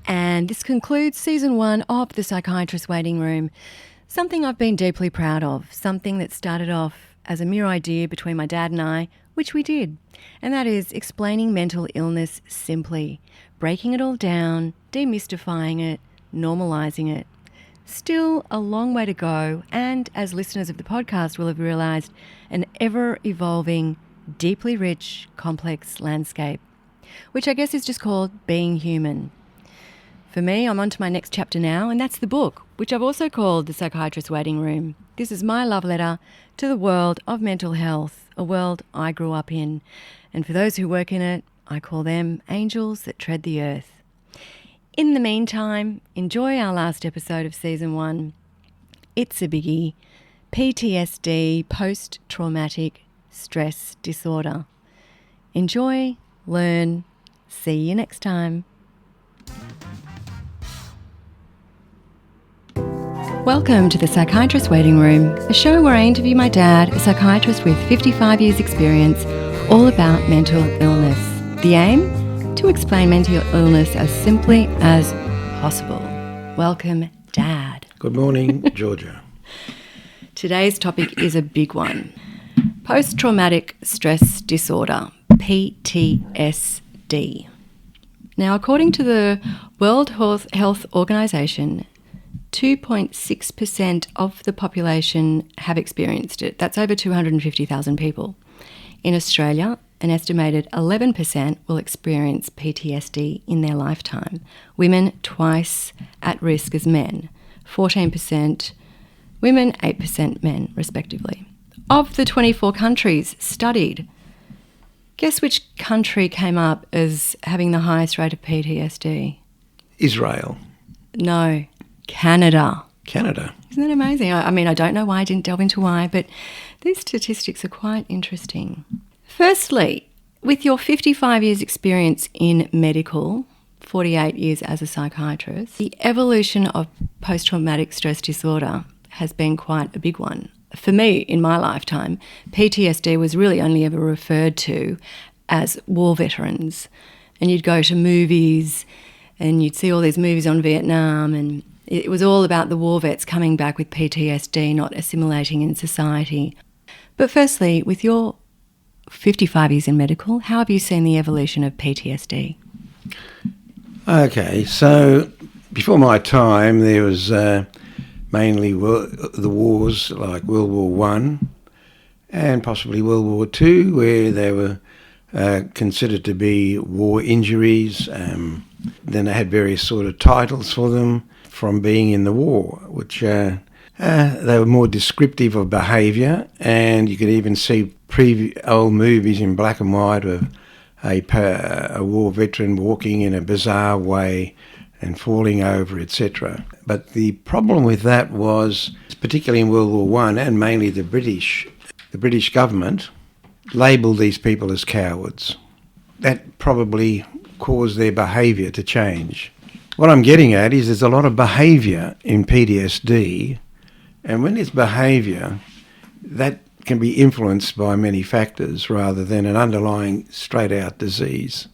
And this concludes season 1 of the Psychiatrist Waiting Room. Something I've been deeply proud of, something that started off as a mere idea between my dad and I, which we did. And that is explaining mental illness simply, breaking it all down, demystifying it, normalising it. Still a long way to go, and as listeners of the podcast will have realised, an ever-evolving, deeply rich, complex landscape, which I guess is just called being human. For me, I'm on to my next chapter now, and that's the book, which I've also called The Psychiatrist Waiting Room. This is my love letter to the world of mental health, a world I grew up in. And for those who work in it, I call them angels that tread the earth. In the meantime, enjoy our last episode of season 1. It's a biggie. PTSD, post-traumatic stress disorder. Enjoy, learn, see you next time. Welcome to the Psychiatrist Waiting Room, a show where I interview my dad, a psychiatrist with 55 years experience, all about mental illness. The aim? To explain mental illness as simply as possible. Welcome, Dad. Good morning, Georgia. Today's topic is a big one. Post-traumatic stress disorder, PTSD. Now, according to the World Health Organization, 2.6% of the population have experienced it. That's over 250,000 people. In Australia, an estimated 11% will experience PTSD in their lifetime. Women twice at risk as men, 14% women, 8% men, respectively. Of the 24 countries studied, guess which country came up as having the highest rate of PTSD? Israel. No. Canada. Canada. Isn't that amazing? I mean, I don't know why I didn't delve into why, but these statistics are quite interesting. Firstly, with your 55 years experience in medical, 48 years as a psychiatrist, the evolution of post-traumatic stress disorder has been quite a big one. For me, in my lifetime, PTSD was really only ever referred to as war veterans. And you'd go to movies and you'd see all these movies on Vietnam, and it was all about the war vets coming back with PTSD, not assimilating in society. But firstly, with your 55 years in medical, how have you seen the evolution of PTSD? Okay, so before my time, there was mainly the wars like World War One and possibly World War Two, where they were considered to be war injuries. Then they had various sort of titles for them from being in the war, which they were more descriptive of behaviour, and you could even see old movies in black and white of a war veteran walking in a bizarre way and falling over, etc. But the problem with that was, particularly in World War One and mainly the British government labelled these people as cowards. That probably caused their behaviour to change. What I'm getting at is there's a lot of behaviour in PTSD, and when there's behaviour, that can be influenced by many factors rather than an underlying straight-out disease,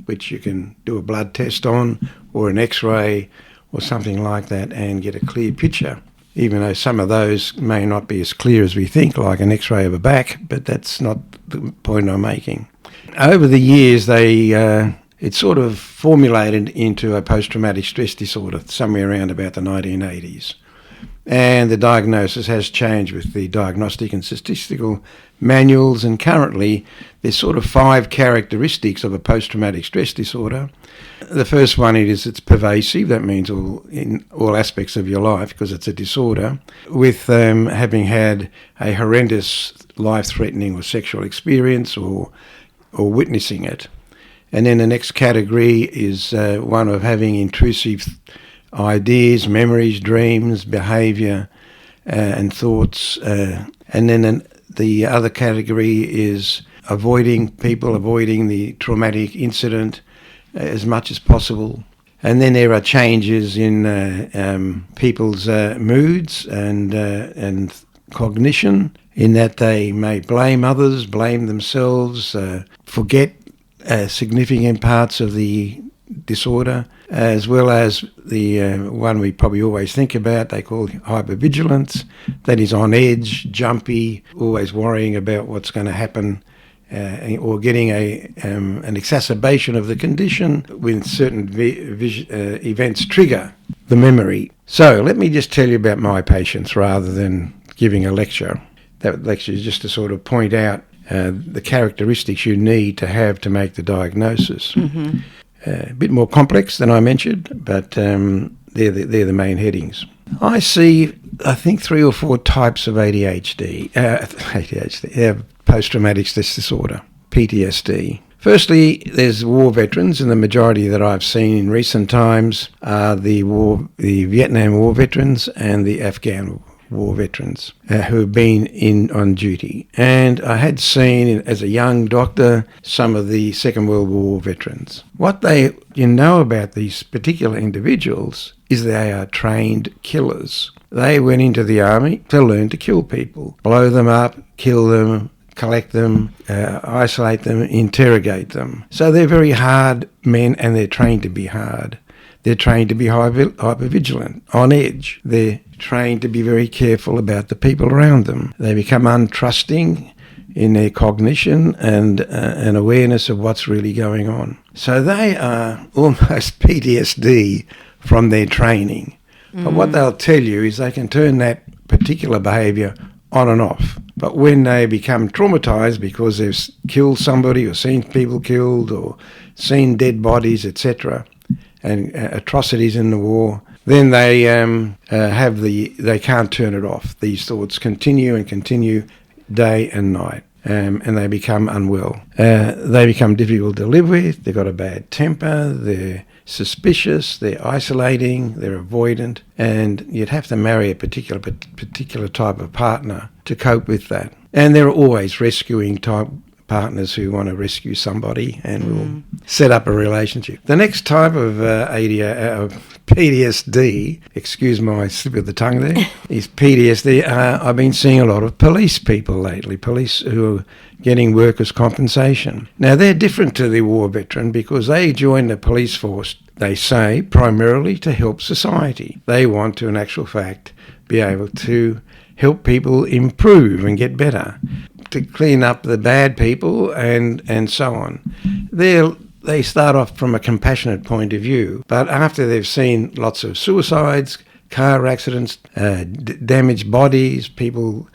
which you can do a blood test on or an X-ray or something like that and get a clear picture, even though some of those may not be as clear as we think, like an X-ray of a back, but that's not the point I'm making. Over the years, it sort of formulated into a post-traumatic stress disorder somewhere around about the 1980s. And the diagnosis has changed with the diagnostic and statistical manuals, and currently there's sort of 5 characteristics of a post-traumatic stress disorder. The first one is it's pervasive. That means in all aspects of your life, because it's a disorder, with having had a horrendous life-threatening or sexual experience or witnessing it. And then the next category is one of having intrusive ideas, memories, dreams, behaviour and thoughts. And then the other category is avoiding the traumatic incident as much as possible. And then there are changes in people's moods and cognition, in that they may blame others, blame themselves, forget significant parts of the disorder, as well as the one we probably always think about, they call hypervigilance. That is on edge, jumpy, always worrying about what's going to happen, or getting an exacerbation of the condition when certain events trigger the memory. So let me just tell you about my patients rather than giving a lecture. That lecture is just to sort of point out the characteristics you need to have to make the diagnosis. Mm-hmm. A bit more complex than I mentioned, but they're the main headings. I see, I think, 3 or 4 types of ADHD, post-traumatic stress disorder, PTSD. Firstly, there's war veterans, and the majority that I've seen in recent times are the Vietnam War veterans and the Afghan War veterans who have been on duty. And I had seen, as a young doctor, some of the Second World War veterans. What you know about these particular individuals is they are trained killers. They went into the army to learn to kill people, blow them up, kill them, collect them, isolate them, interrogate them. So they're very hard men, and they're trained to be hard. They're trained to be hypervigilant, on edge. They're trained to be very careful about the people around them. They become untrusting in their cognition and awareness of what's really going on. So they are almost PTSD from their training. But what they'll tell you is they can turn that particular behaviour on and off. But when they become traumatised because they've killed somebody or seen people killed or seen dead bodies, etc., and atrocities in the war, then they they can't turn it off. These thoughts continue and continue day and night, and they become unwell. They become difficult to live with. They've got a bad temper. They're suspicious. They're isolating. They're avoidant, and you'd have to marry a particular type of partner to cope with that. And there are always rescuing type partners who want to rescue somebody and will set up a relationship. The next type of PTSD, excuse my slip of the tongue there, is PTSD. I've been seeing a lot of police people lately, police who are getting workers' compensation. Now, they're different to the war veteran because they join the police force, they say, primarily to help society. They want to, in actual fact, be able to help people improve and get better, to clean up the bad people and so on. They start off from a compassionate point of view, but after they've seen lots of suicides, car accidents, damaged bodies, people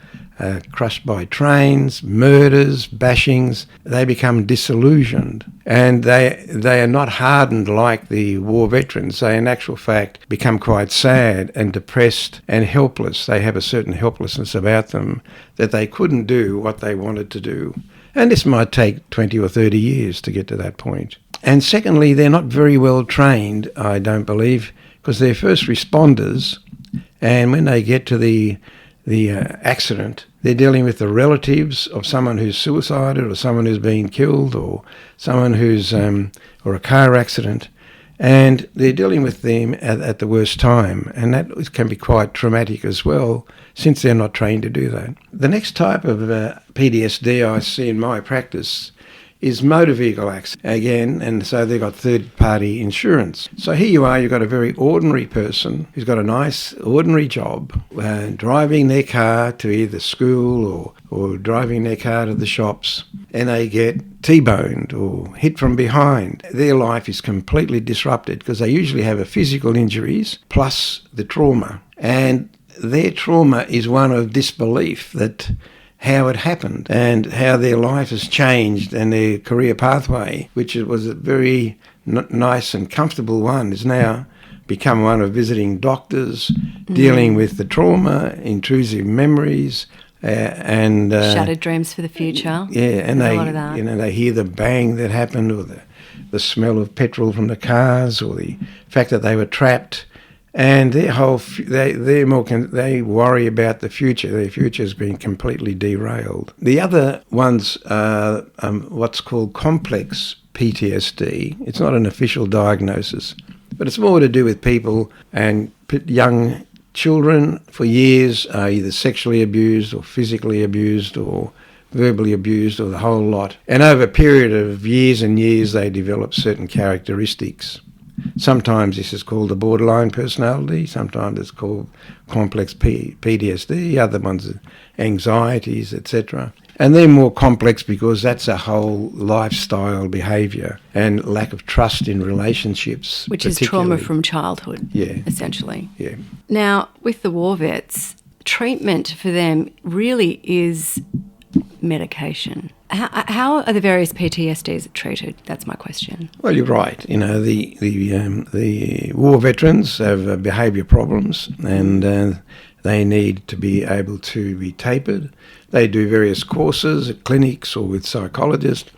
crushed by trains, murders, bashings, they become disillusioned. And they are not hardened like the war veterans. They, in actual fact, become quite sad and depressed and helpless. They have a certain helplessness about them that they couldn't do what they wanted to do. And this might take 20 or 30 years to get to that point. And secondly, they're not very well trained, I don't believe, because they're first responders. And when they get to the accident, they're dealing with the relatives of someone who's suicided or someone who's been killed or someone who's or a car accident, and they're dealing with them at the worst time, and that can be quite traumatic as well, since they're not trained to do that. The next type of PTSD I see in my practice is motor vehicle accident again, and so they've got third-party insurance. So here you are, you've got a very ordinary person who's got a nice ordinary job, driving their car to either school or driving their car to the shops, and they get T-boned or hit from behind. Their life is completely disrupted because they usually have a physical injuries plus the trauma, and their trauma is one of disbelief that how it happened and how their life has changed, and their career pathway, which was a very nice and comfortable one, is now become one of visiting doctors, dealing with the trauma, intrusive memories, and shattered dreams for the future. Yeah, and they hear the bang that happened, or the smell of petrol from the cars, or the fact that they were trapped. And they worry about the future. Their future has been completely derailed. The other ones are what's called complex PTSD. It's not an official diagnosis, but it's more to do with people and young children for years are either sexually abused or physically abused or verbally abused, or the whole lot. And over a period of years and years, they develop certain characteristics. Sometimes this is called a borderline personality, sometimes it's called complex PTSD, other ones are anxieties, etc. And they're more complex because that's a whole lifestyle behaviour and lack of trust in relationships. Which is trauma from childhood, essentially. Yeah. Now, with the war vets, treatment for them really is medication. How are the various PTSDs treated? That's my question. Well, you're right. You know, the war veterans have behaviour problems, and they need to be able to be tapered. They do various courses at clinics or with psychologists,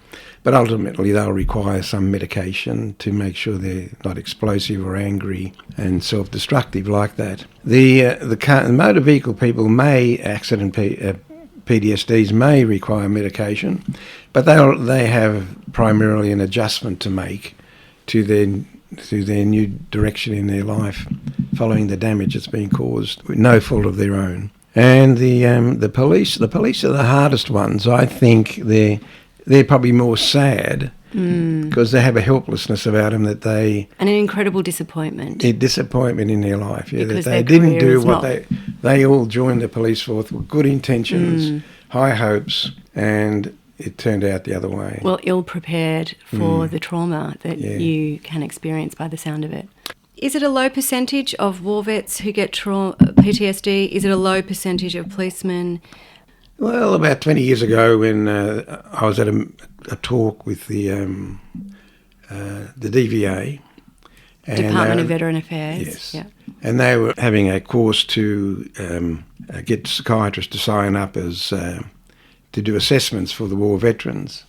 but ultimately they'll require some medication to make sure they're not explosive or angry and self-destructive like that. The motor vehicle people may PTSDs may require medication, but they have primarily an adjustment to make to their new direction in their life following the damage that's been caused with no fault of their own. And the police are the hardest ones. I think they're probably more sad because they have a helplessness about them and an incredible disappointment. A disappointment in their life, because that they didn't do what they all joined the police force with good intentions, high hopes, and it turned out the other way. Well, ill-prepared for the trauma that you can experience by the sound of it. Is it a low percentage of war vets who get PTSD? Is it a low percentage of policemen? Well, about 20 years ago when I was at a talk with the DVA. Department of Veteran Affairs. Yes. Yeah. And they were having a course to get psychiatrists to sign up as to do assessments for the war veterans.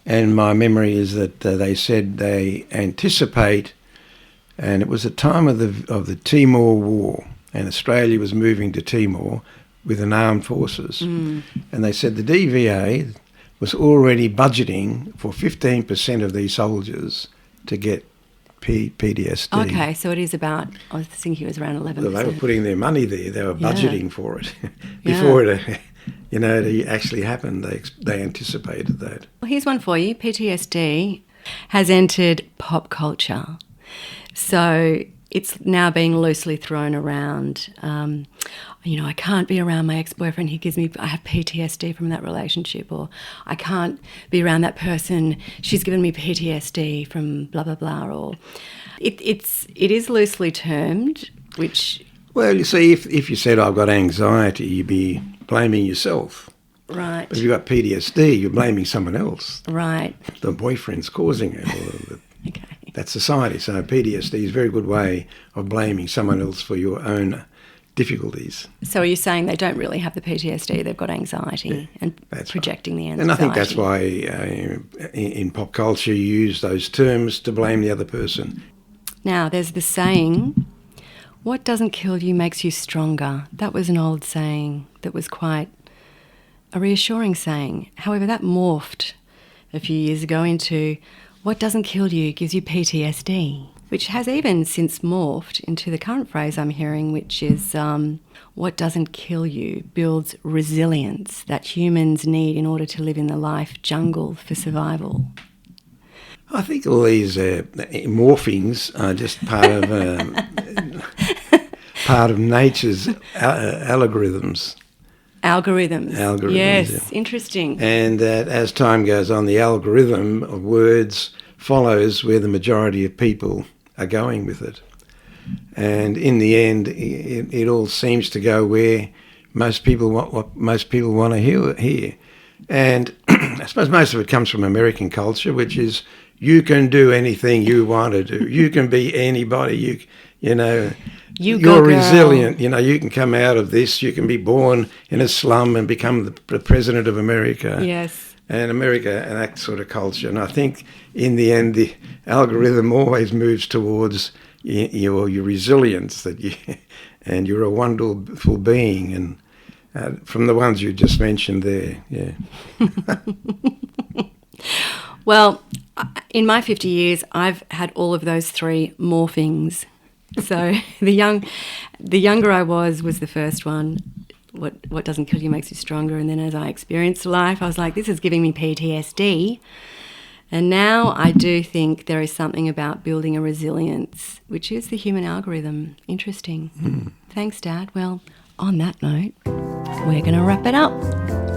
And my memory is that they said they anticipate, and it was the time of the Timor War, and Australia was moving to Timor with an armed forces. And they said the DVA was already budgeting for 15% of these soldiers to get PTSD. Okay, so it is about, I was thinking it was around 11%. Well, they were putting their money there. They were budgeting for it. Before it actually happened, they anticipated that. Well, here's one for you. PTSD has entered pop culture. So it's now being loosely thrown around. I can't be around my ex-boyfriend. I have PTSD from that relationship, or I can't be around that person. She's given me PTSD from blah, blah, blah. Or it is loosely termed, which... Well, you see, if you said I've got anxiety, you'd be blaming yourself. Right. But if you've got PTSD, you're blaming someone else. Right. The boyfriend's causing it. Okay. That's society. So PTSD is a very good way of blaming someone else for your own difficulties. So are you saying they don't really have the PTSD, they've got anxiety and projecting the anxiety? And I think that's why in pop culture you use those terms to blame the other person. Now, there's the saying, what doesn't kill you makes you stronger. That was an old saying that was quite a reassuring saying. However, that morphed a few years ago into what doesn't kill you gives you PTSD, which has even since morphed into the current phrase I'm hearing, which is what doesn't kill you builds resilience that humans need in order to live in the life jungle for survival. I think all these morphings are just part of nature's algorithms. Algorithms. Yes, yeah. Interesting. And that as time goes on, the algorithm of words follows where the majority of people are going with it. And in the end, it all seems to go where most people want what most people want to hear. And I suppose most of it comes from American culture, which is you can do anything you want to do. You can be anybody. You're resilient. You can come out of this. You can be born in a slum and become the president of America. Yes. And America and that sort of culture. And I think in the end, the algorithm always moves towards your resilience and you're a wonderful being. And from the ones you just mentioned there, yeah. Well, in my 50 years, I've had all of those three morphings. So the younger I was the first one. what doesn't kill you makes you stronger. And then as I experienced life, I was like, this is giving me PTSD. And now I do think there is something about building a resilience, which is the human algorithm. Interesting. Thanks, Dad. Well, on that note, we're going to wrap it up.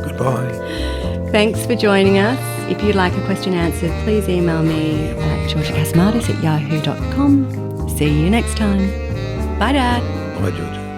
Goodbye. Thanks for joining us. If you'd like a question answered, please email me at georgiacassimatis@yahoo.com. See you next time. Bye, Dad. Bye, Georgia.